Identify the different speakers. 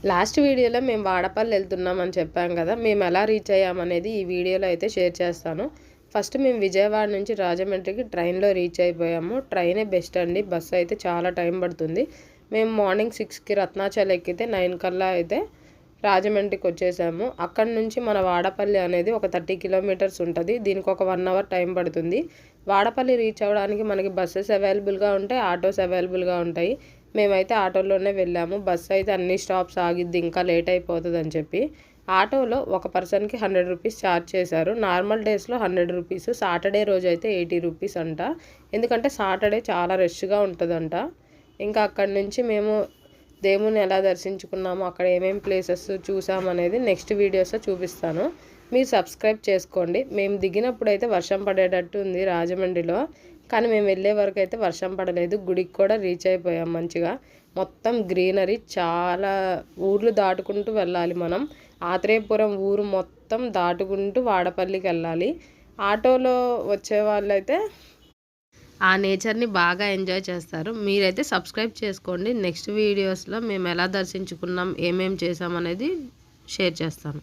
Speaker 1: Last వీడియోలో మేము వాడపల్లి వెళ్తున్నామని చెప్పాం కదా, మేము ఎలా రీచ్ అయ్యామనేది ఈ వీడియోలో అయితే షేర్ చేస్తాను. ఫస్ట్ మేము విజయవాడ నుంచి రాజమండ్రికి ట్రైన్లో రీచ్ అయిపోయాము. ట్రైనే బెస్ట్ అండి, బస్సు అయితే చాలా టైం పడుతుంది. మేము మార్నింగ్ 6కి రత్నాచల్ ఎక్కితే 9 కల్లా అయితే రాజమండ్రికి వచ్చేసాము. అక్కడి నుంచి మన వాడపల్లి అనేది ఒక 30 కిలోమీటర్స్ ఉంటుంది. దీనికి ఒక 1 అవర్ టైం పడుతుంది. వాడపల్లి రీచ్ అవ్వడానికి మనకి బస్సెస్ అవైలబుల్గా ఉంటాయి, ఆటోస్ అవైలబుల్గా ఉంటాయి. మేమైతే ఆటోలోనే వెళ్ళాము. బస్సు అయితే అన్ని స్టాప్స్ ఆగిద్ది, ఇంకా లేట్ అయిపోతుంది అని చెప్పి. ఆటోలో ఒక పర్సన్కి 100 రూపీస్ ఛార్జ్ చేశారు. నార్మల్ డేస్లో 100 రూపీస్, సాటర్డే రోజు అయితే 80 రూపీస్ అంట. ఎందుకంటే సాటర్డే చాలా రష్గా ఉంటుందంట. ఇంకా అక్కడి నుంచి మేము దేవుని ఎలా దర్శించుకున్నామో, అక్కడ ఏమేమి ప్లేసెస్ చూసామనేది నెక్స్ట్ వీడియోస్లో చూపిస్తాను. మీరు సబ్స్క్రైబ్ చేసుకోండి. మేము దిగినప్పుడు అయితే వర్షం పడేటట్టు ఉంది రాజమండ్రిలో, కానీ మేము వెళ్ళే వరకు అయితే వర్షం పడలేదు. గుడికి కూడా రీచ్ అయిపోయాం మంచిగా. మొత్తం గ్రీనరీ, చాలా ఊర్లు దాటుకుంటూ వెళ్ళాలి మనం. ఆత్రేయపురం ఊరు మొత్తం దాటుకుంటూ వాడపల్లికి వెళ్ళాలి. ఆటోలో వచ్చే వాళ్ళైతే ఆ నేచర్ని బాగా ఎంజాయ్ చేస్తారు. మీరైతే సబ్స్క్రైబ్ చేసుకోండి. నెక్స్ట్ వీడియోస్లో మేము ఎలా దర్శించుకున్నాం, ఏమేమి చేసాం అనేది షేర్ చేస్తాను.